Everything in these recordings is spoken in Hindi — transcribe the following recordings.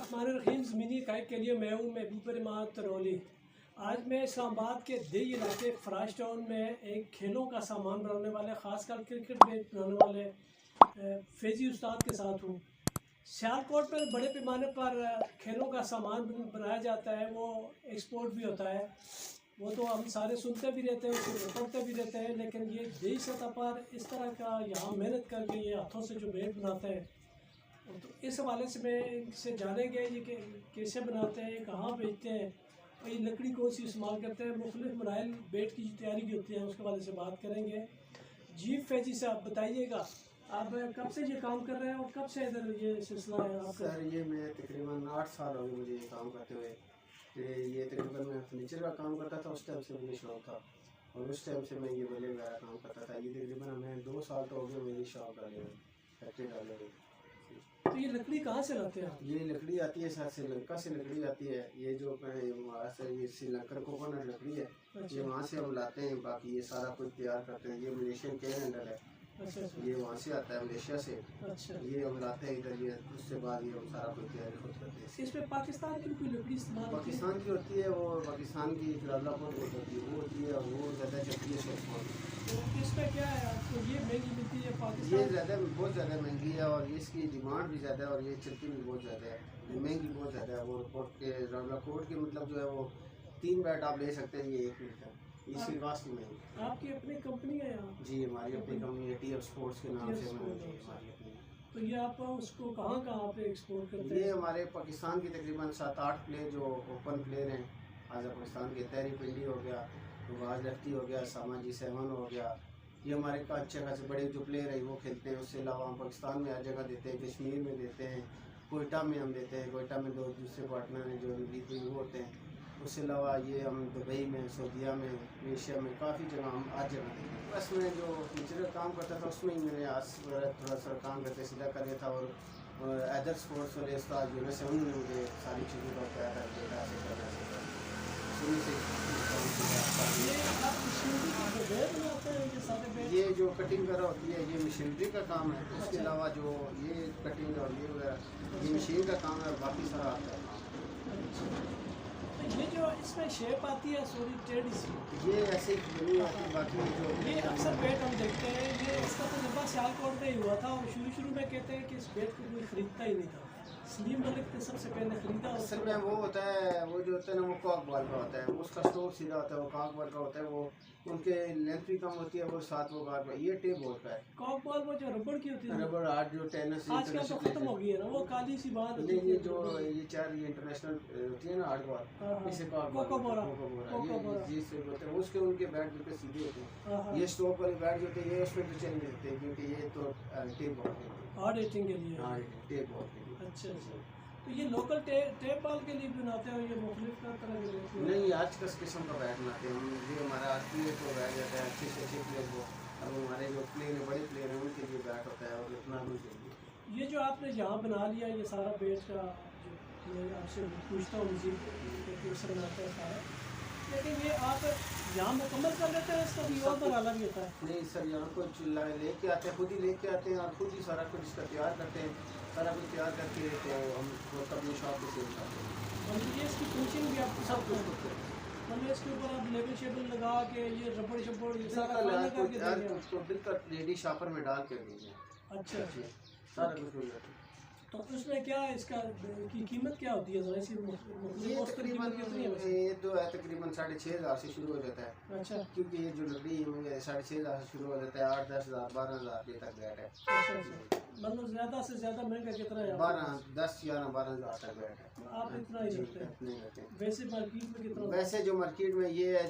बिस्मिल्लाहिर्रहमानिर्रहीम। ज़मीनी हक़ाइक़ के लिए मैं हूँ महबूब रहमान तरौली। आज मैं इस्लामाबाद के देही इलाके फ्राश टाउन में एक खेलों का सामान बनाने वाले, ख़ासकर क्रिकेट बैट बनाने वाले फैज़ी उस्ताद के साथ हूँ। सियालकोट में बड़े पैमाने पर खेलों का सामान बनाया जाता है, वो एक्सपोर्ट भी होता है। वो तो हम सारे सुनते भी रहते हैं, उसको पढ़ते भी रहते हैं, लेकिन ये देही सतह पर इस तरह का यहाँ मेहनत करके ये हाथों से जो बैट बनाते हैं, तो इस हवाले से मैं इनसे जानेंगे ये कैसे बनाते हैं, कहाँ बेचते हैं और ये लकड़ी कौन सी इस्तेमाल करते हैं। मुख्तलिफ मराइल बैट की जो तैयारी की होती है उसके हवाले से बात करेंगे। जी फैजी से आप बताइएगा, आप कब से ये काम कर रहे हैं और कब से इधर ये सिलसिला है आपका? सर ये मैं तकरीबन 8 साल हो गए मुझे ये काम करते हुए। ये तकरीबन मैं फर्नीचर का काम करता था, उस टाइम से मुझे शौक था और उस टाइम से मैं ये बल्ले वगैरह काम करता था। ये तकरीबन मैं 2 साल तो हो गए मेरी शॉप डाले हुए, फैक्ट्री डाले हुए। तो ये लकड़ी कहाँ से लाते हैं आप? ये लकड़ी आती है सर, श्रीलंका से लकड़ी आती है। ये जो हमारा सर ये श्रीलंकन कोकोनट लकड़ी है, ये वहाँ से हम लाते हैं। बाकी ये सारा कुछ तैयार करते हैं। ये मलेशियन के हैंडल है, ये वहाँ से आता है, मलेशिया से। अच्छा, ये हम लाते हैं इधर। ये उससे बाद ये हम सारा कुछ तैयारी खुद करते हैं। इसमें पाकिस्तान की कोई लकड़ी इस्तेमाल होती है? पाकिस्तान की होती है, वो पाकिस्तान की जलालापुर होती है, वो होती है और वो ज़्यादा चलती है शॉप। तो इसमें क्या है आपको, ये महंगी मिलती है ये पाकिस्तान? ज़्यादा बहुत ज़्यादा महंगी है और इसकी डिमांड भी ज़्यादा है और ये चलती भी बहुत ज़्यादा है, महंगी बहुत ज़्यादा है। वो कोट के जलालापुर के मतलब जो है वो 3 बैट आप ले सकते हैं, ये 1 मिनट है। इसकी वास्ते महंगी। आपकी अपनी कंपनी है यहाँ? जी हमारी अपनी कंपनी है, TF स्पोर्ट्स के नाम से हमारी अपनी। तो ये आप उसको कहाँ कहाँ पे एक्सपोर्ट करते ये हैं? हमारे पाकिस्तान की तकरीबन 7-8 प्लेयर जो ओपन प्लेयर हैं आज पाकिस्तान के, तहरी पिंडी हो गया, वाज लफ्ती हो गया, सामाजी 7 हो गया, ये हमारे का अच्छे खासे बड़े जो प्लेयर हैं वो खेलते हैं। उससे अलावा हम पाकिस्तान में हर जगह देते हैं, कश्मीर में देते हैं, कोयटा में हम देते हैं। कोयटा में 2 दूसरे पार्टनर हैं जो लीग वो होते हैं। उससे अलावा ये हम दुबई में, सऊदीया में, मलेशिया में, काफ़ी जगह हम आज जगह देते हैं। बस मैं जो टीचर का काम करता था उसमें ही मैंने आज थोड़ा सा काम करते सीधा कर लिया था। और अदर स्पोर्ट्स वाले उस्ताद यूनिस से उन्होंने मुझे सारी चीज़ों का बताया था, बेटा ऐसे करना चाहिए। शुरू से ये आप मशीनरी के बगैर बनाते हैं ये सारे बैट? ये जो कटिंग वगैरह होती है ये मशीनरी का काम है। उसके अलावा जो ये कटिंग और ये वगैरह ये मशीन का काम है और बाकी सारा आपका काम। अच्छा, तो ये जो इसमें शेप आती है सॉरी टेढ़ी सी, ये ऐसे ही बनी आती है। बाकी जो ये अक्सर बैट हम देखते हैं, ये इसका तजुर्बा सियालकोट में ही हुआ था और शुरू में कहते हैं कि इस बैट को कोई ख़रीदता ही नहीं था। सलीम मलिक ने सबसे पहले ख़रीदा। असल में वो होता है, वो जो होता है ना वो कॉक बॉल का होता है, उसका स्टोर सीधा होता है। वो कॉक बॉल का होता है, वो उनके लेंथ भी कम होती है, वो साथ वो बार बार। ये टेप बॉल का है। कॉक बॉल वो जो रबड़ की होती है, रबर आर्ट जो टेनिस आजकल तो खत्म हो गई है ना, वो काली सी बात होती नहीं, है। ये जो ये 4 ये इंटरनेशनल होती है ना आर्ट बॉल, हाँ, हाँ। इसे कॉक कोकोबोरा। ये जिससे होते हैं उसके उनके बैट बिल्कुल सीधे होते हैं। हाँ, ये स्टॉक वाले बैट जो होते हैं ये उसमें तो चल नहीं सकते क्योंकि ये तो टेप बॉल के लिए। हार्ड हिटिंग के लिए। हाँ टेप बॉल के लिए। अच्छा, तो ये लोकल टेप बॉल के लिए बनाते हैं और ये मुख्तलिफ तरह के लिए? नहीं, आज कस किस्म का बैट बनाते हैं हम। ये हमारा प्लेयर को बैट जाता है, अच्छे से अच्छे प्लेयर को। अब हमारे जो प्लेयर है, बड़े प्लेयर हैं, उनके लिए बैट होता है और इतना भी चाहिए। ये जो आपने यहाँ बना लिया ये सारा बैट का, जो मैं आपसे पूछता हूँ मजीद कैसे बनाते हैं सारा, लेकिन ये आप यहाँ मुकम्मल कर लेते हैं, इसका भी और बनाना भी होता है? नहीं सर, यहाँ कुछ लेके आते हैं, खुद ही लेके आते हैं और खुद ही सारा कुछ इसका तैयार करते हैं। सारा कुछ तैयार करके तो हम अपनी शॉप पे सेल करते हैं। और ये इसकी फिनिशिंग भी आपको सब कुछ करते हैं। मतलब इसके ऊपर आप लेबल शेबल लगा के ये रबड़ शबड़ ये सारा बिल्कुल काम यार, करके यार देंगे? उसको बिल्कुल रेडी शॉपर में डाल के दीजिए। अच्छा, सारा कुछ हो जाता है। तो उसमें क्या है, इसका की कीमत क्या होती है? ज़रा इसकी ये औसतन तकरीबन कीमत कितनी है वैसे? ये तो है तकरीबन 6,500 से शुरू हो जाता है। अच्छा, क्योंकि ये जो लकड़ी है 6,500 से शुरू हो जाता है, 8-10,000 12,000 तक बैट है। अच्छा, मतलब ज़्यादा से ज़्यादा महंगा कितना है? 10-11-12,000 तक बैट है। आप इतना ही रखते हैं? इतने रहते हैं। वैसे मार्केट में कितना? वैसे जो मार्केट में ये है,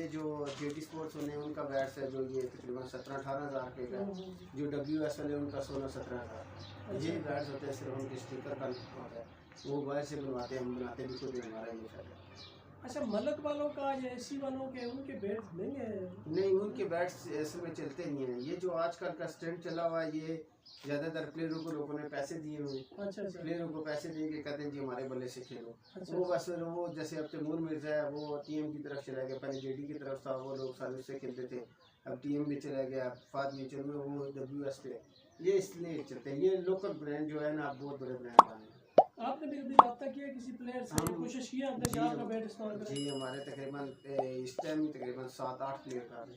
जो JT स्पोर्ट्स होने उनका बैट्स है जो ये तकरीबन 17-18,000 के का। जो WS वाले उनका 16-17,000। ये बैट्स होते हैं, सिर्फ उनके स्टिकर का होता है, वो बाहर से बनवाते हैं, हम बनाते भी खुद हैं, हमारा ये है। अच्छा, मलक वालों का या एसी वालों के उनके बैट नहीं है? नहीं, उनके बैट्स असल में चलते नहीं हैं। ये जो आजकल का स्टैंड चला हुआ है, ये ज़्यादातर प्लेयरों को लोगों ने पैसे दिए हुए। अच्छा, प्लेयरों को पैसे दे के कहते हैं जी हमारे बल्ले से खेलो। अच्छा। वो बस वो जैसे अब तैमूर मिर्जा है, वो TM की तरफ चला गया, पहले JD की तरफ था, वो लोग सारे उससे खेलते थे। अब TM में चला गया, फाद में चल वो WS पे। ये इसलिए चलते हैं, ये लोकल ब्रांड जो है ना, बहुत बड़े ब्रांड बने। आपने भी कभी रब्ता किया किसी प्लेयर से, हम कोशिश की आपने कि आपका बैट इस्तेमाल करें? जी हमारे तकरीबन इस टाइम तकरीबन 7-8 प्लेयर का है।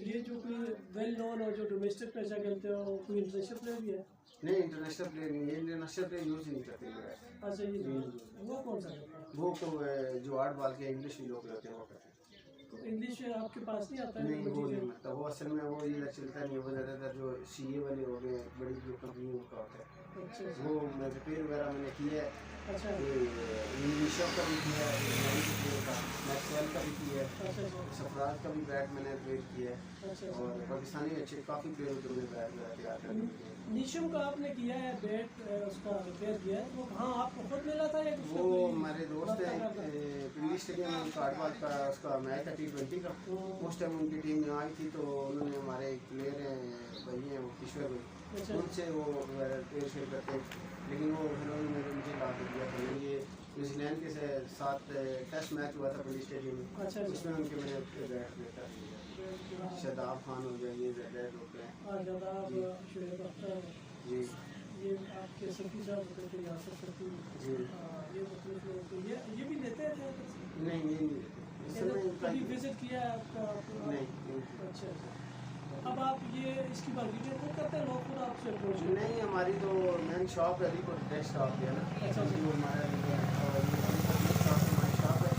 ये जो कोई वेल नोन और जो डोमेस्टिक पैसा खेलते हो कोई इंटरनेशनल प्लेयर भी है? नहीं इंटरनेशनल प्लेयर नहीं है, इंटरनेशनल प्लेयर यूज़ ही नहीं करते बैट। अच्छा ये जी वो कौन सा करता है? वो तो जो 8 बाल के इंग्लिश लोग रहते हैं वो करते हैं। तो इंग्लिश आपके पास नहीं आता है? नहीं वो नहीं मतलब वो असल में वो ये चलता नहीं है, वो ज़्यादातर जो सीए वाले हो गए बड़ी जो कंपनी उनका होता है। अच्छा अच्छा वो मैं रिपेयर वगैरह मैंने किया है, अच्छा इंग्लिशों का भी किया है, मैक्सवेल का भी किया है, अच्छा अच्छा सफराज का भी बैट मैंने रिपेयर किया है। अच्छा और पाकिस्तानी अच्छे काफ़ी प्लेयर होते हैं बैट वगैरह तैयार करने के लिए। नीशम का आपने किया है बैट, उसका रिपेयर किया है, वो कहाँ आपको खुद मिला था या किसी वो को हमारे दोस्त हैं पिंडी स्टेडियम में कार्डवाल का उसका मैच था T20 का। उस टाइम उनकी टीम यहाँ आई थी तो उन्होंने हमारे प्लेयर हैं भाई हैं वो किशोर भाई, अच्छा उनसे वो प्लेयर शेयर करते हैं। लेकिन वो फिर उन्होंने मुझे ला के दिया था। ये न्यूजीलैंड के साथ टेस्ट मैच हुआ था पिंडी स्टेडियम में, अच्छा उसमें उनके मैंने बैट देता शदाब खान हो गया, ये बैट होते हैं जनाब शुएब अख्तर, जी ये आपके सफ़ी साहब होते थे यासर सफ़ी, जी। ये मुख्तलिफ लोग तो ये भी देते हैं नहीं ये नहीं देते इस समय कभी विजिट किया है आपका नहीं। अच्छा अच्छा। अब आप ये इसकी मार्केटिंग खुद करते हैं, लोग खुद आपसे अप्रोच नहीं हमारी तो मेन शॉप है अलीपुर टेस्ट शॉप है ना। अच्छा जो हमारा शॉप हमारी शॉप है।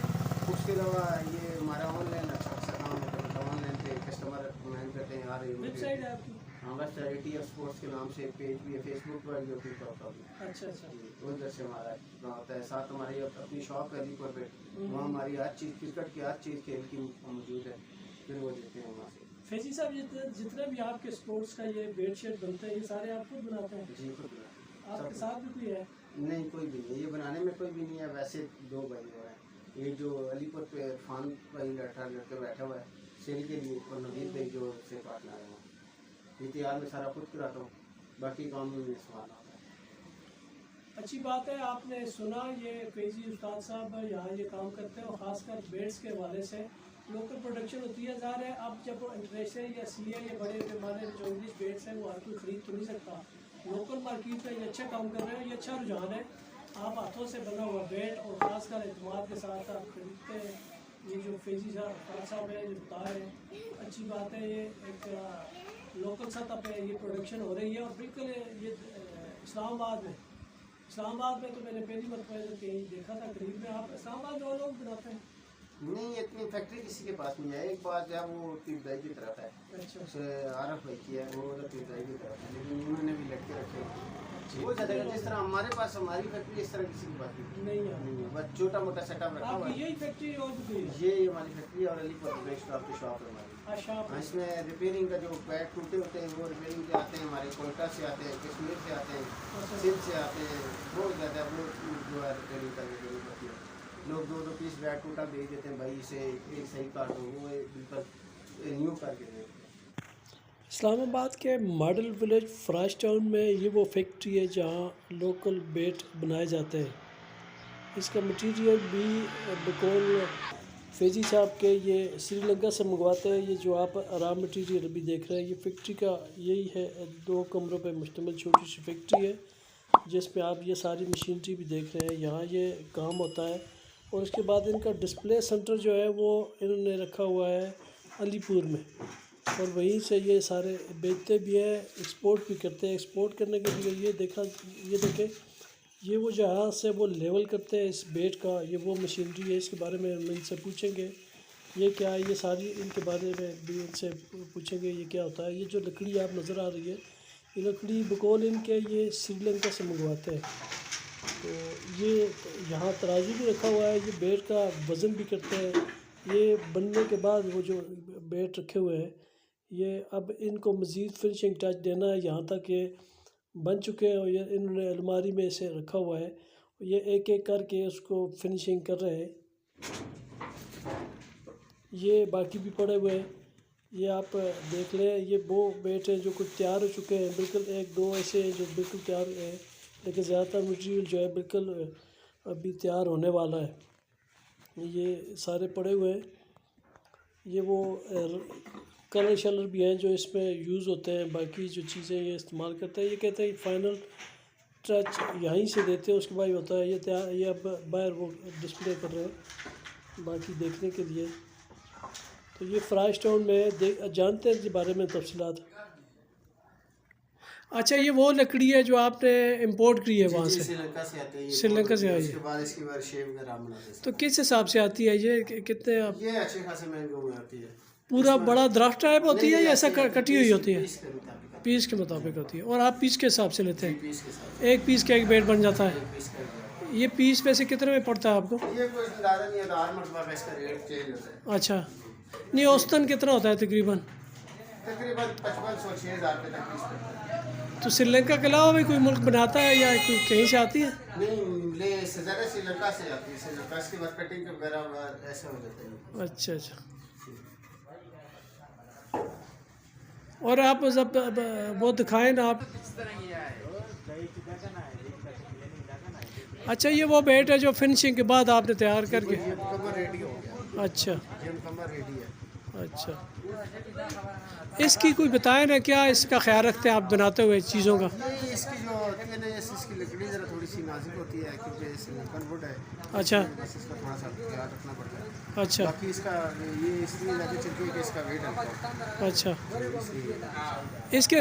उसके अलावा ये हमारा ऑनलाइन अच्छा खासा काम होता है, मतलब ऑनलाइन पे कस्टमर कमेंट करते हैं यार वेबसाइट है आपकी? हाँ वेबसाइट ATF स्पोर्ट्स के नाम से पेज भी है, फेसबुक पर यूट्यूब पर भी। अच्छा अच्छा उधर से हमारा इतना होता है। साथ हमारी अपनी शॉप है अलीपुर पे, वहाँ हमारी हर चीज़ क्रिकेट की हर चीज़ खेल की मौजूद है, फिर वो देते हैं वहाँ से। फैजी साहब जितने भी आपके स्पोर्ट्स का ये बेड शीट बनते हैं ये सारे आप खुद बनाते हैं? जी खुद आपके साथ भी कोई है? नहीं कोई भी नहीं, ये बनाने में कोई भी नहीं है। वैसे 2 भाई हो रहे हैं, ये जो अलीपुर पे इरफान भाई लड़के बैठा हुआ है सेल के लिए, और नवीद भाई जो से पार्टनर है वो। ये तैयार में सारा खुद कराता हूँ, बाकी काम में सवाल आता है। अच्छी बात है। आपने सुना ये फैजी उस्ताद साहब यहाँ ये काम करते हैं और ख़ासकर बेड्स के हवाले से लोकल प्रोडक्शन होती है। ज़ाहिर है अब जब इंटरनेशनल या CA या बड़े पैमाने जो इंग्लिश बेड्स हैं वो हर कोई ख़रीद तो नहीं सकता। लोकल मार्केट में ये अच्छा काम कर रहे हैं, ये अच्छा रुझान है। आप हाथों से बना हुआ बेड और ख़ासकर एतमाद के साथ आप खरीदते हैं। ये जो फैजी साहब है जो बता रहे हैं अच्छी बात है। ये एक लोकल सतह पे ये प्रोडक्शन हो रही है और बिल्कुल ये इस्लामाबाद में तो मैंने पहली मरतबा कहीं देखा था करीब में। आप इस्लामाबाद में और लोग बनाते हैं? नहीं इतनी फैक्ट्री किसी के पास नहीं है। एक बात है वो पीरदाई की तरफ है, अच्छा उसे आरफ भाई की है, वो उधर पीरदाई की तरफ है, लेकिन उन्होंने भी लड़के रखे वो ज़्यादा जिस तरह हमारे पास हमारी फैक्ट्री इस तरह किसी के पास नहीं नहीं है। बस छोटा मोटा सेटअप रखा हुआ आपकी है। यही फैक्ट्री और भी कोई है? ये हमारी फैक्ट्री और अलीपुर बेस्ट की शॉप है हमारी। अच्छा हाँ, इसमें रिपेयरिंग का जो पैड टूटे होते हैं वो रिपेयरिंग के आते हैं, हमारे कोयटा से आते हैं, कश्मीर से आते हैं, सिंध से आते हैं, बहुत ज़्यादा वो जो है रिपेयरिंग होती है। लोग 2-2 पीस बैट टूटा भेज देते हैं, भाई इसे एक सही काट दो, वो बिल्कुल न्यू करके देते हैं। इस्लामाबाद के मॉडल विलेज फ्राश टाउन में ये वो फैक्ट्री है जहाँ लोकल बेट बनाए जाते हैं। इसका मटेरियल भी बकौल फैजी साहब के ये श्रीलंका से मंगवाते हैं। ये जो आप आराम मटेरियल अभी देख रहे हैं ये फैक्ट्री का यही है। 2 कमरों पे मुश्तमिल छोटी सी फैक्ट्री है जिसमें आप ये सारी मशीनरी भी देख रहे हैं। यहाँ ये काम होता है और उसके बाद इनका डिस्प्ले सेंटर जो है वो इन्होंने रखा हुआ है अलीपुर में और वहीं से ये सारे बेचते भी हैं, एक्सपोर्ट भी करते हैं। एक्सपोर्ट करने के लिए ये देखें ये वो जहाँ से वो लेवल करते हैं इस बेट का, ये वो मशीनरी है। इसके बारे में हम इनसे पूछेंगे ये क्या है, ये सारी इनके बारे में भी इनसे पूछेंगे ये क्या होता है। ये जो लकड़ी आप नज़र आ रही है ये लकड़ी बकौल इनके ये श्रीलंका से मंगवाते हैं। तो ये यहाँ तराजू भी रखा हुआ है, ये बेट का वज़न भी करते हैं। ये बनने के बाद वो जो बेट रखे हुए हैं ये अब इनको मज़ीद फिनिशिंग टच देना है। यहाँ तक ये बन चुके हैं और ये इन्होंने अलमारी में इसे रखा हुआ है। ये एक एक करके उसको फिनिशिंग कर रहे हैं। ये बाकी भी पड़े हुए हैं, ये आप देख लें। ये वो बेट हैं जो कुछ तैयार हो चुके हैं, बिल्कुल 1-2 ऐसे हैं जो बिल्कुल तैयार हैं, लेकिन ज़्यादातर मटेरियल जो है बिल्कुल अभी तैयार होने वाला है। ये सारे पड़े हुए हैं। ये वो कलर शलर भी हैं जो इसमें यूज़ होते हैं, बाकी जो चीज़ें ये इस्तेमाल करते हैं। ये कहते हैं फाइनल टच यहीं से देते हैं, उसके बाद ये होता है ये तैयार। ये अब बाहर वो डिस्प्ले कर रहे हैं बाकी देखने के लिए। तो ये फ्राई स्टोन में जानते हैं इसके बारे में तफसीलात। अच्छा, ये वो लकड़ी है जो आपने इंपोर्ट की है वहाँ से? श्रीलंका से आती है, श्रीलंका से आई है। उसके बाद इसकी बार शेप वगैरह बनाते हैं। तो किस हिसाब से आती है ये? कितने आप? ये अच्छे खासे महंगे में आती है। पूरा बड़ा दरख्त टाइप होती है या ऐसा कटी हुई होती है? पीस के मुताबिक पीस के मुताबिक होती है। और आप पीस के हिसाब से लेते हैं? पीस के साथ एक पीस का एक बेड बन जाता है। पीस का ये पीस वैसे कितने में पड़ता है आपको? ये कोई अंदाजा नहीं है, तो हर मरतबा का इसका रेट चेंज होता है। अच्छा, नहीं औसतन कितना होता है तकरीबन? तकरीबन 5500-6000 रुपये तक पीस पड़ता है। तो श्रीलंका के अलावा भी कोई मुल्क बनाता है या कोई कहीं से आती है? नहीं, ले ज़्यादा श्रीलंका से आती है। श्रीलंका इसके बाद कटिंग वगैरह ऐसा हो जाता है। अच्छा अच्छा। और आप जब वो दिखाएं ना आप। अच्छा, ये वो बेट है जो फिनिशिंग के बाद आपने तैयार करके? ये मुकम्मल रेडी हो गया। अच्छा ये मुकम्मल रेडी है। अच्छा। इसकी कोई बताएं ना, क्या इसका ख्याल रखते हैं आप बनाते हुए चीज़ों का? ये इसकी जो होती है ना, इसकी लकड़ी ज़रा थोड़ी सी नाजुक होती है क्योंकि सिलिकॉन वुड है। अच्छा बस इसका थोड़ा सा ख्याल रखना पड़ता है। अच्छा बाकी इसका ये इसलिए ज़्यादा चलती है कि इसका वेट हल्का होता है, अच्छा। इसलिए। इसके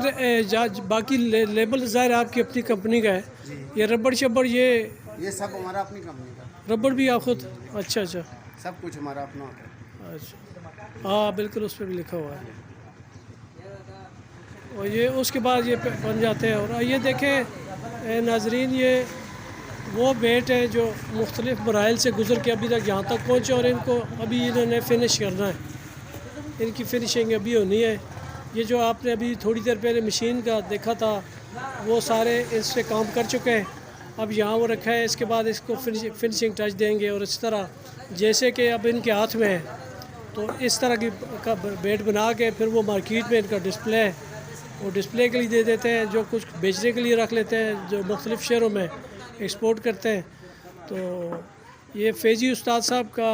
बाकी लेबल ज़ाहिर आपकी अपनी कंपनी का है। जी, ये रबड़ शब्बड़ ये सब हमारा अपनी कंपनी का। रबड़ भी आप खुद? अच्छा अच्छा सब कुछ हमारा अपना होता है। अच्छा। हाँ बिल्कुल, उस पर भी लिखा हुआ है। और ये उसके बाद ये बन जाते हैं। और ये देखें नाजरीन, ये वो बेट है जो मुख्तलिफ़ मराइल से गुज़र के अभी तक यहाँ तक पहुँचे और इनको अभी इन्होंने फिनिश करना है। इनकी फिनिशिंग अभी होनी है। ये जो आपने अभी थोड़ी देर पहले मशीन का देखा था, वो सारे इस पर काम कर चुके हैं। अब यहाँ वो रखा है, इसके बाद इसको फिनिशिंग टच देंगे। और इस तरह जैसे कि अब इनके हाथ में है, तो इस तरह की का बेट बना के फिर वो मार्केट में इनका डिस्प्ले है, वो डिस्प्ले के लिए दे देते हैं। जो कुछ बेचने के लिए रख लेते हैं, जो मुख्तलिफ़ शहरों में एक्सपोर्ट करते हैं। तो ये फैज़ी उस्ताद साहब का।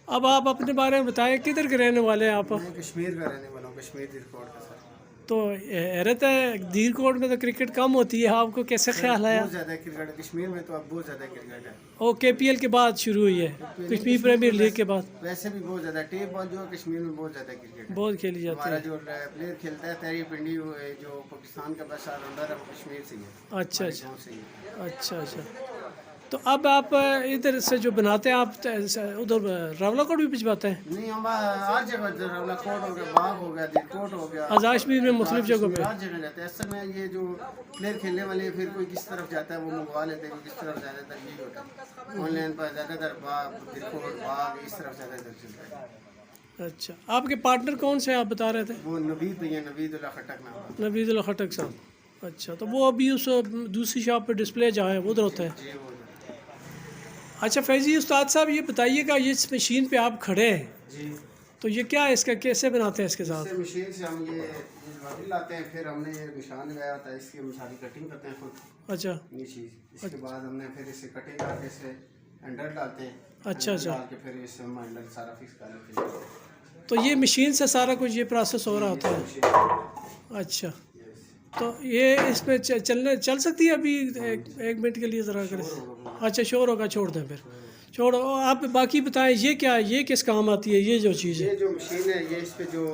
अब आप अपने बारे में बताएं, किधर के रहने वाले हैं आप? मैं कश्मीर का रहने वाला हूँ, कश्मीर रिकॉर्ड का सर। तो हैरत है, दीरकोट में तो क्रिकेट कम होती है, आपको कैसे ख्याल आया? बहुत ज़्यादा क्रिकेट है कश्मीर में, तो अब बहुत ज़्यादा क्रिकेट है। ओ KPL के बाद शुरू हुई है, कश्मीर प्रीमियर लीग के बाद? वैसे भी बहुत ज़्यादा टेप बॉल जो है कश्मीर में बहुत ज़्यादा क्रिकेट है। बहुत खेली जाती हमारा है। जो प्लेयर खेलता है तैरी पिंडी, जो पाकिस्तान का बेस्ट ऑलराउंडर है, वो कश्मीर से ही है। अच्छा हमारे अच्छा गाँव से ही है। अच्छा अच्छा। तो अब आप इधर से जो बनाते हैं, आप उधर रावलाकोट भी भिजवाते हैं? नहीं, हम हर जगह रावलाकोट हो गया, बाग हो गया, दिलकोट हो गया, आज़ाशमीर में मुख्तलिफ जगहों पे? हर जगह जाते हैं। असल में ये जो प्लेयर खेलने वाले फिर कोई किस तरफ जाता है वो मंगवा लेते हैं, कोई किस तरफ ज़्यादातर यही होता है। ऑनलाइन पर ज़्यादातर बाग, दिलकोट, बाग इस तरफ ज़्यादातर चलता है। अच्छा, आपके पार्टनर कौन से आप बता रहे थे? वो नवीद भैया, नवीदुल्लाह खटक नाम है। नवीदुल्लाह खटक साहब। अच्छा, तो वो अभी उस दूसरी शॉप पे डिस्प्ले जहाँ है उधर होता है? जी, वो अच्छा फैज़ी उस्ताद साहब, ये बताइएगा, ये इस मशीन पे आप खड़े हैं, जी। तो ये क्या है, इसका कैसे बनाते हैं इसके साथ? इससे मशीन से हम ये बाटी लाते हैं, फिर हमने ये निशान लगाया होता है, इसकी हम सारी कटिंग करते हैं खुद। अच्छा ये चीज़ इसके बाद हमने फिर इसे कटिंग करके इसे हैंडल डालते हैं। अच्छा हैंडल अच्छा। डाल के फिर इसे हम हैंडल सारा फिक्स कर लेते हैं। तो ये मशीन से सारा कुछ ये प्रोसेस हो रहा होता है? मशीन अच्छा, तो ये इसमें चल सकती है अभी? एक मिनट के लिए ज़रा कर। अच्छा, शोर होगा, छोड़ दें फिर, छोड़ो। आप बाकी बताएं, ये क्या है, ये किस काम आती है ये जो चीज़ है? ये जो मशीन है, ये इस पे जो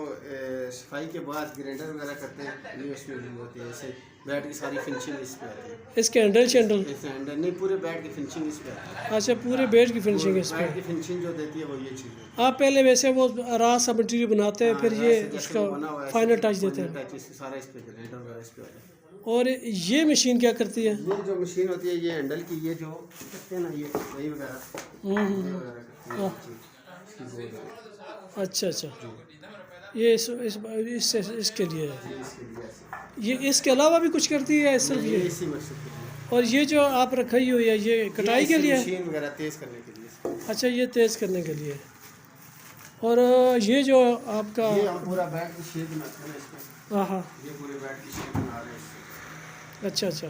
सफाई के बाद ग्राइंडर वगैरह करते हैं, ये इसमें यूज होती है। ऐसे बैट की सारी फिनिशिंग इस पे आती है। इसके हैंडल शेंडल? इस हैंडल नहीं, पूरे बैट की फिनिशिंग इस पे आती है। अच्छा, पूरे बेड की फिनिशिंग इस बैट पर? की फिनिशिंग जो देती है वो ये चीज़ है। आप पहले वैसे वो रात सा मटीरियल बनाते हैं, फिर ये उसका फाइनल टच देते हैं, सारा इस पे ग्राइंडर वगैरह इस पे होता है। और ये मशीन क्या करती है? ये जो मशीन होती है, ये हैंडल की, ये जो कहते हैं ना, ये वही वगैरह ये वगैरह करते हैं, इसकी बोर्ड है। अच्छा अच्छा, ये इसके लिए है। ये इसके लिए ऐसे। ये इसके अलावा भी कुछ करती है सिर्फ ये ये? इसी मकसद के लिए। और ये जो आप रखी हुई है, ये कटाई के लिए है? मशीन वगैरह तेज करने के लिए। अच्छा, ये तेज़ करने के लिए। और ये जो आपका, ये हम पूरा बैट की शेप बनाते हैं इसमें। हाँ हाँ, ये पूरे बैट की शेप बना रहे हैं इससे। अच्छा अच्छा।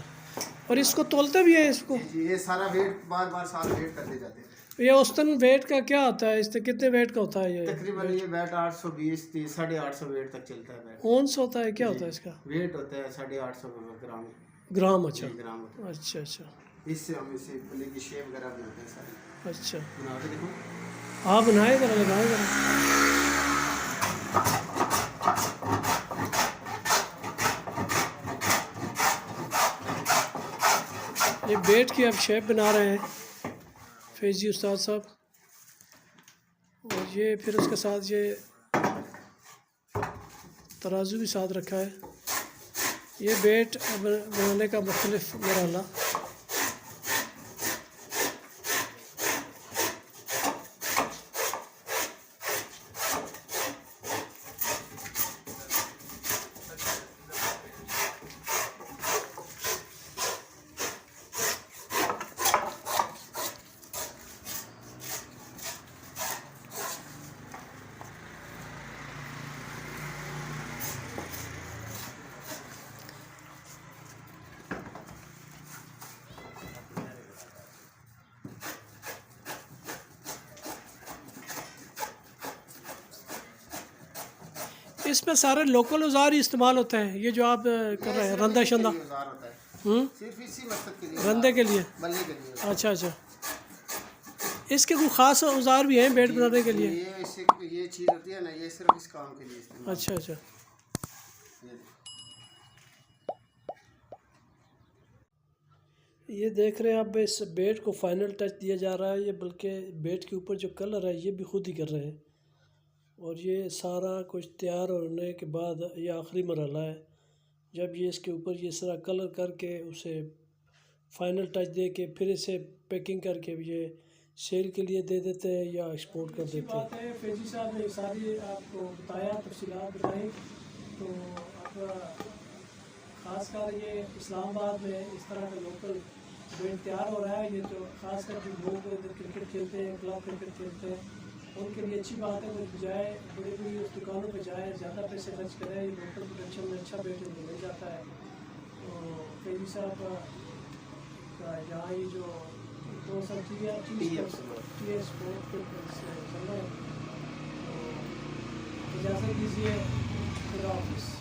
और इसको तोलते भी है इसको? ये सारा वेट बार बार सारा वेट करते जाते हैं। ये औसतन वेट का क्या होता है, इससे कितने वेट का होता है ये? तकरीबन ये बैट 820 850 वेट तक चलता है बैट। ओंस होता है, क्या जी, होता है इसका? वेट होता है 850 ग्राम। ग्राम, अच्छा। जी, ग्राम होता अच्छा अच्छा है। इससे हम इसे प्ले की शेप वगैरह बनाते हैं सारी। अच्छा। बना के देखो। आप बनाए ज़रा, लगाए ज़रा। ये बेट की अब शेप बना रहे हैं फैजी उस्ताद साहब, और ये फिर उसके साथ ये तराजू भी साथ रखा है। ये बेट बनाने का मुख्तलिफ मरहला। इसमें सारे लोकल औजार ही इस्तेमाल होते हैं, ये जो आप कर रहे हैं रंदा शंदा? औजार होता है सिर्फ इसी मकसद के लिए, रंदे के लिए। बनने के लिए। अच्छा अच्छा। इसके कोई ख़ास औजार भी हैं बेट बनाने के लिए? ये चीज़ होती है ना, ये सिर्फ इस काम के लिए इस्तेमाल। अच्छा अच्छा। ये देख रहे हैं आप, इस बेट को फाइनल टच दिया जा रहा है। ये बल्कि बेट के ऊपर जो कलर है ये भी खुद ही कर रहे हैं, और ये सारा कुछ तैयार होने के बाद ये आखिरी मरहला है, जब ये इसके ऊपर ये सारा कलर करके उसे फाइनल टच दे के फिर इसे पैकिंग करके ये सेल के लिए दे देते हैं या एक्सपोर्ट कर देते हैं। बात है, फैजी साहब ने सारी आपको बताया, तफसीलात बताई। तो अब ख़ासकर ये इस्लामाबाद में इस तरह का लोकल बेट तैयार हो रहा है। ये जो ख़ासकर जो लोग क्रिकेट खेलते हैं, क्लब क्रिकेट खेलते हैं, उनके लिए अच्छी बात है। वो बजाय बड़ी बड़ी उस दुकानों पर जाए, ज़्यादा पैसे खर्च करें, ये लोकल प्रोडक्शन में अच्छा बेट उनको मिल जाता है। तो फैजी साहब का यहाँ ये जो दो सब चीज़ें टी स्पोर्ट के चल रहे हैं, तो इजाज़त दीजिए, खुदा हाफिज़।